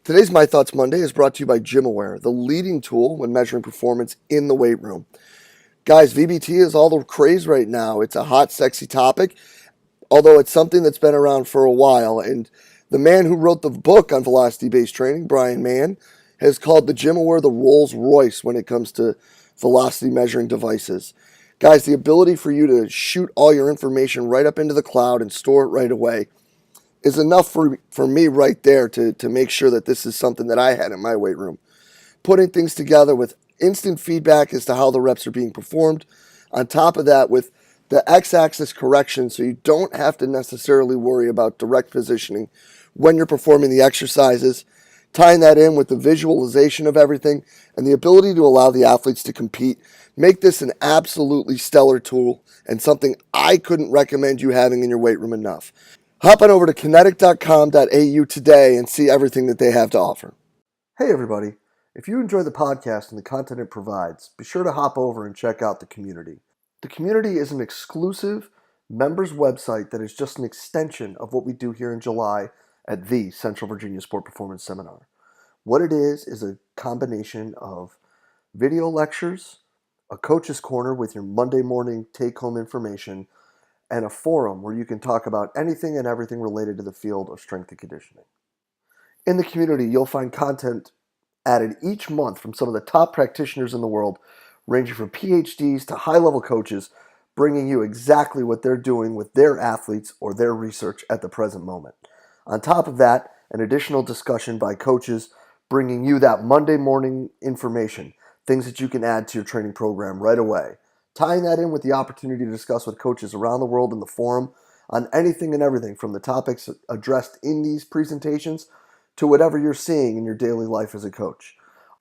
Today's My Thoughts Monday is brought to you by GymAware, the leading tool when measuring performance in the weight room. Guys, VBT is all the craze right now. It's a hot, sexy topic, although it's something that's been around for a while. And the man who wrote the book on velocity-based training, Brian Mann, has called the GymAware the Rolls Royce when it comes to velocity measuring devices. Guys, the ability for you to shoot all your information right up into the cloud and store it right away is enough for me right there to make sure that this is something that I had in my weight room. Putting things together with instant feedback as to how the reps are being performed. On top of that, with the x-axis correction, so you don't have to necessarily worry about direct positioning when you're performing the exercises. Tying that in with the visualization of everything and the ability to allow the athletes to compete, make this an absolutely stellar tool and something I couldn't recommend you having in your weight room enough. Hop on over to kinetic.com.au today and see everything that they have to offer. Hey everybody, if you enjoy the podcast and the content it provides, be sure to hop over and check out the community. The community is an exclusive members website that is just an extension of what we do here in July at the Central Virginia Sport Performance Seminar. What it is a combination of video lectures, a coach's corner with your Monday morning take-home information, and a forum where you can talk about anything and everything related to the field of strength and conditioning. In the community, you'll find content added each month from some of the top practitioners in the world, ranging from PhDs to high-level coaches, bringing you exactly what they're doing with their athletes or their research at the present moment. On top of that, an additional discussion by coaches bringing you that Monday morning information, things that you can add to your training program right away. Tying that in with the opportunity to discuss with coaches around the world in the forum on anything and everything from the topics addressed in these presentations to whatever you're seeing in your daily life as a coach.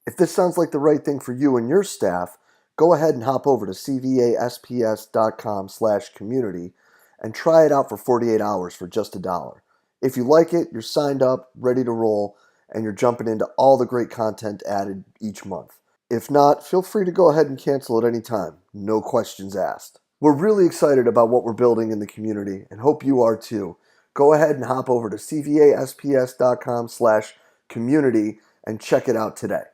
If this sounds like the right thing for you and your staff, go ahead and hop over to cvasps.com/community and try it out for 48 hours for just $1. If you like it, you're signed up, ready to roll, and you're jumping into all the great content added each month. If not, feel free to go ahead and cancel at any time. No questions asked. We're really excited about what we're building in the community and hope you are too. Go ahead and hop over to cvasps.com/community and check it out today.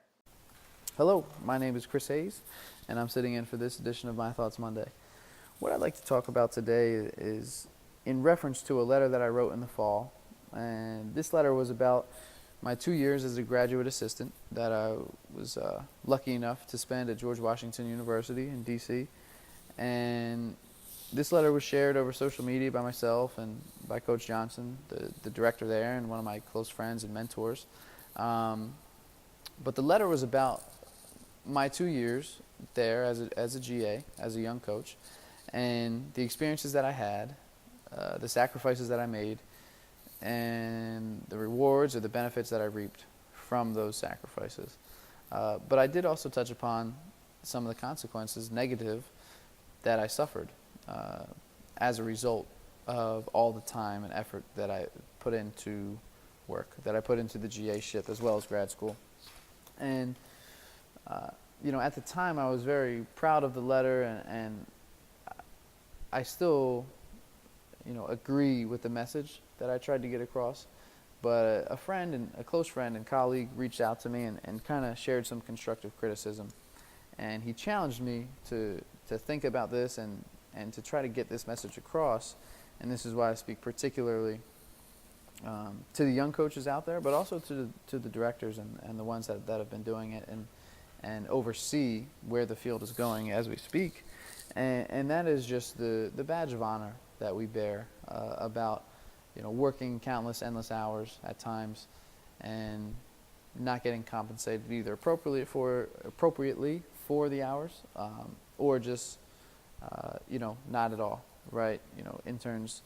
Hello, my name is Chris Hayes, and I'm sitting in for this edition of My Thoughts Monday. What I'd like to talk about today is in reference to a letter that I wrote in the fall, and this letter was about my 2 years as a graduate assistant that I was lucky enough to spend at George Washington University in D.C., and this letter was shared over social media by myself and by Coach Johnson, the director there, and one of my close friends and mentors. But the letter was about my 2 years there as a GA, as a young coach, and the experiences that I had, the sacrifices that I made, and the rewards or the benefits that I reaped from those sacrifices. But I did also touch upon some of the consequences, negative, that I suffered as a result of all the time and effort that I put into work, that I put into the GA ship as well as grad school. And at the time I was very proud of the letter, and I still agree with the message that I tried to get across. But a close friend and colleague reached out to me and kind of shared some constructive criticism. And he challenged me to think about this and to try to get this message across. And this is why I speak particularly to the young coaches out there, but also to the directors and the ones that have been doing it and oversee where the field is going as we speak. And that is just the badge of honor that we bear about working countless, endless hours at times and not getting compensated either appropriately for the hours or just not at all, right? Interns,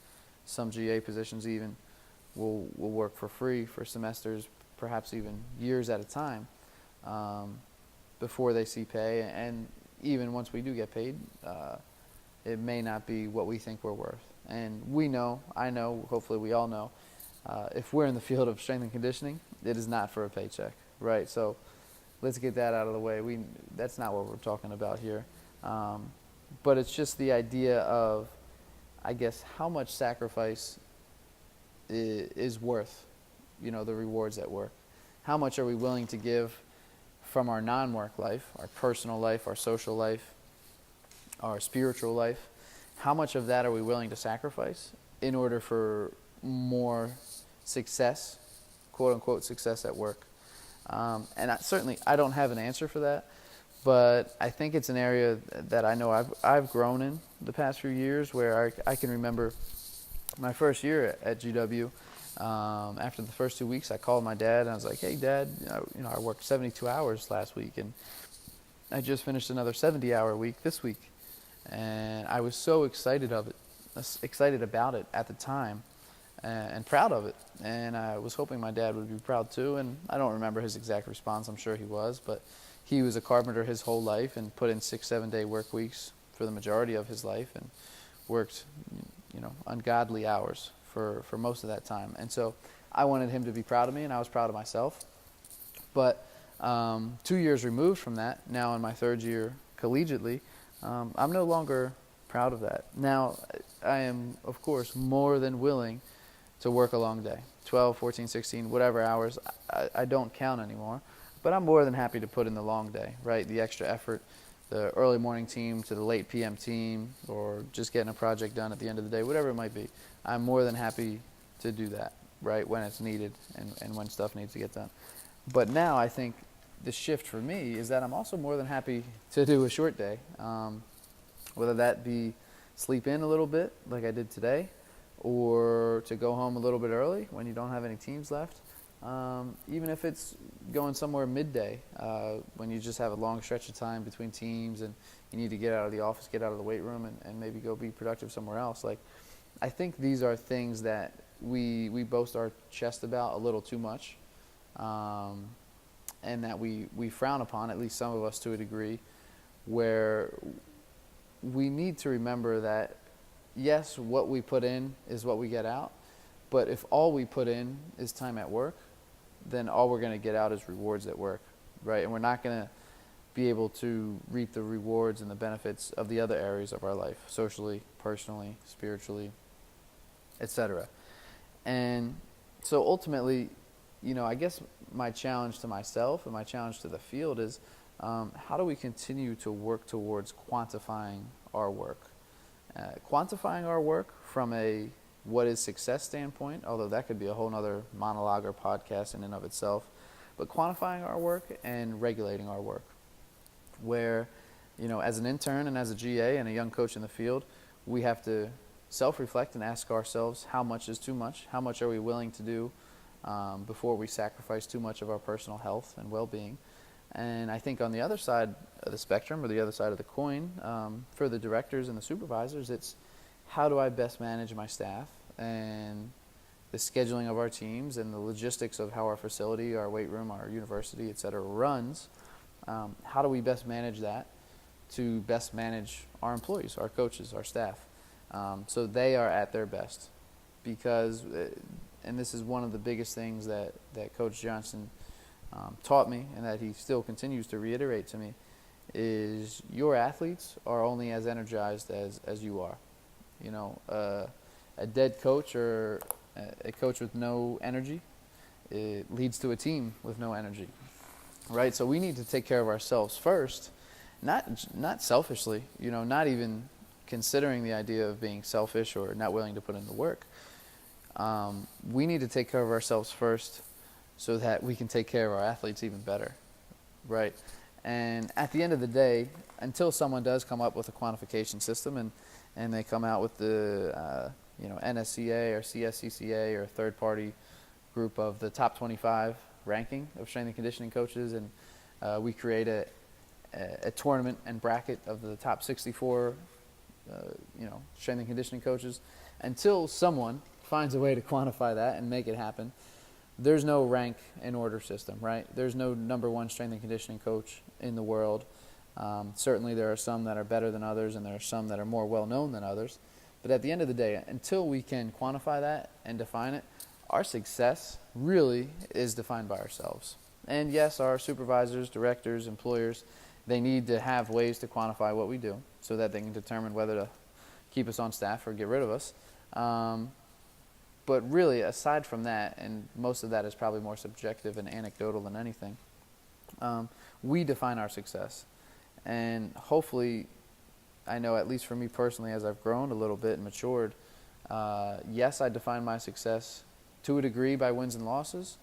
some GA positions even will work for free for semesters, perhaps even years at a time, before they see pay. And even once we do get paid, it may not be what we think we're worth. And I know, hopefully we all know, if we're in the field of strength and conditioning, it is not for a paycheck, right? So let's get that out of the way. That's not what we're talking about here. But it's just the idea of, I guess, how much sacrifice is worth, the rewards at work. how much are we willing to give from our non-work life, our personal life, our social life, our spiritual life? How much of that are we willing to sacrifice in order for more success, quote unquote success at work? And I don't have an answer for that, but I think it's an area that I know I've grown in the past few years, where I can remember my first year at GW. After the first 2 weeks, I called my dad and I was like, "Hey, Dad, I worked 72 hours last week, and I just finished another 70-hour week this week," and I was so excited about it at the time, and proud of it. And I was hoping my dad would be proud too. And I don't remember his exact response. I'm sure he was, but he was a carpenter his whole life and put in 6-7 day work weeks for the majority of his life, and worked, ungodly hours for most of that time. And so I wanted him to be proud of me, and I was proud of myself. But 2 years removed from that, now in my third year collegiately, I'm no longer proud of that. Now, I am, of course, more than willing to work a long day, 12, 14, 16, whatever hours. I don't count anymore, but I'm more than happy to put in the long day, right? The extra effort, the early morning team to the late PM team, or just getting a project done at the end of the day, whatever it might be. I'm more than happy to do that, right, when it's needed and when stuff needs to get done. But now I think the shift for me is that I'm also more than happy to do a short day, whether that be sleep in a little bit like I did today, or to go home a little bit early when you don't have any teams left. Even if it's going somewhere midday, when you just have a long stretch of time between teams and you need to get out of the office, get out of the weight room, and maybe go be productive somewhere else. Like, I think these are things that we boast our chest about a little too much, and that we frown upon, at least some of us to a degree, where we need to remember that, yes, what we put in is what we get out, but if all we put in is time at work, then all we're going to get out is rewards at work, right? And we're not going to be able to reap the rewards and the benefits of the other areas of our life, socially, personally, spiritually, etc. And so ultimately, I guess my challenge to myself and my challenge to the field is, how do we continue to work towards quantifying our work? Quantifying our work from a what is success standpoint, although that could be a whole nother monologue or podcast in and of itself, but quantifying our work and regulating our work, where, as an intern and as a GA and a young coach in the field, we have to self-reflect and ask ourselves, how much is too much? How much are we willing to do before we sacrifice too much of our personal health and well-being? And I think on the other side of the spectrum, or the other side of the coin, for the directors and the supervisors, it's how do I best manage my staff and the scheduling of our teams and the logistics of how our facility, our weight room, our university, et cetera, runs. How do we best manage that to best manage our employees, our coaches, our staff, so they are at their best? Because, and this is one of the biggest things that Coach Johnson taught me, and that he still continues to reiterate to me, is your athletes are only as energized as you are. A dead coach or a coach with no energy, it leads to a team with no energy, right? So we need to take care of ourselves first, not selfishly, not even considering the idea of being selfish or not willing to put in the work. We need to take care of ourselves first so that we can take care of our athletes even better, right? And at the end of the day, until someone does come up with a quantification system and they come out with the NSCA or CSCCA or a third-party group of the top 25 ranking of strength and conditioning coaches, and we create a tournament and bracket of the top 64 strength and conditioning coaches, until someone finds a way to quantify that and make it happen, there's no rank and order system, right? There's no number one strength and conditioning coach in the world. Certainly there are some that are better than others, and there are some that are more well-known than others. But at the end of the day, until we can quantify that and define it, our success really is defined by ourselves. And yes, our supervisors, directors, employers, they need to have ways to quantify what we do so that they can determine whether to keep us on staff or get rid of us. but really, aside from that, and most of that is probably more subjective and anecdotal than anything, we define our success. And hopefully, I know at least for me personally, as I've grown a little bit and matured, yes, I define my success to a degree by wins and losses,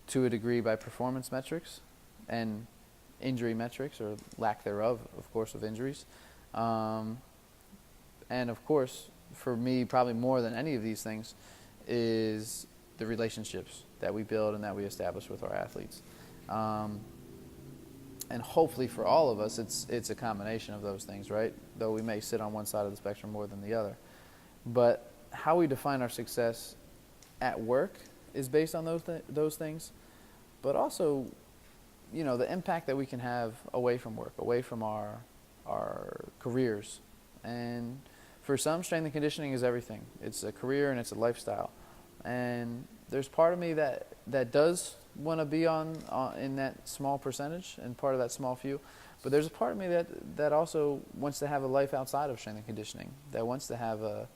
to a degree by performance metrics, and injury metrics, or lack thereof, of course, of injuries. And of course, for me, probably more than any of these things, is the relationships that we build and that we establish with our athletes. And hopefully for all of us, it's a combination of those things, right? Though we may sit on one side of the spectrum more than the other. But how we define our success at work is based on those things, but also, the impact that we can have away from work, away from our careers. And for some, strength and conditioning is everything. It's a career and it's a lifestyle. And there's part of me that does want to be in that small percentage and part of that small few. But there's a part of me that also wants to have a life outside of strength and conditioning, that wants to have a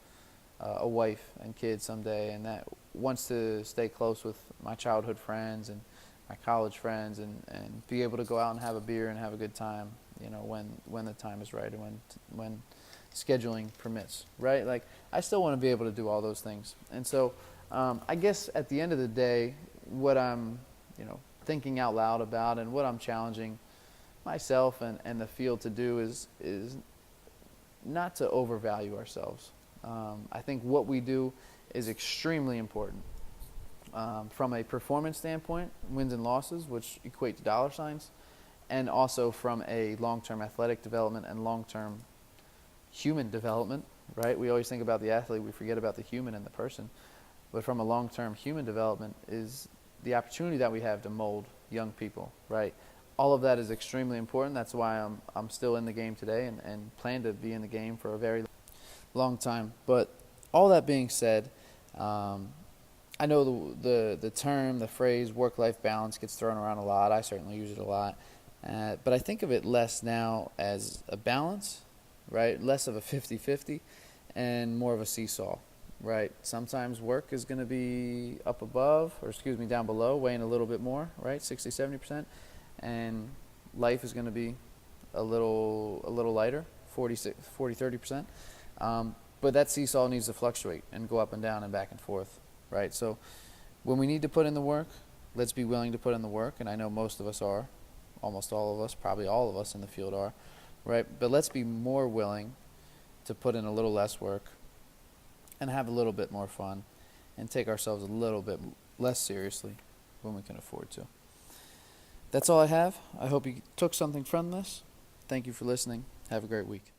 wife and kids someday, and that wants to stay close with my childhood friends and my college friends, and be able to go out and have a beer and have a good time, when the time is right and when scheduling permits, right? Like, I still want to be able to do all those things. And so I guess at the end of the day, what I'm thinking out loud about and what I'm challenging myself and the field to do is not to overvalue ourselves. I think what we do is extremely important. From a performance standpoint, wins and losses, which equate to dollar signs, and also from a long-term athletic development and long-term human development, right? We always think about the athlete, we forget about the human and the person. But from a long-term human development is the opportunity that we have to mold young people, right? All of that is extremely important. That's why I'm still in the game today and plan to be in the game for a very long time. But all that being said, I know the term, the phrase work-life balance gets thrown around a lot. I certainly use it a lot. But I think of it less now as a balance, right? Less of a 50-50 and more of a seesaw, right? Sometimes work is going to be down below, weighing a little bit more, right? 60-70%. And life is going to be a little lighter, 40-30%. But that seesaw needs to fluctuate and go up and down and back and forth, right? So when we need to put in the work, let's be willing to put in the work. And I know most of us are, almost all of us, probably all of us in the field are, right? But let's be more willing to put in a little less work and have a little bit more fun and take ourselves a little bit less seriously when we can afford to. That's all I have. I hope you took something from this. Thank you for listening. Have a great week.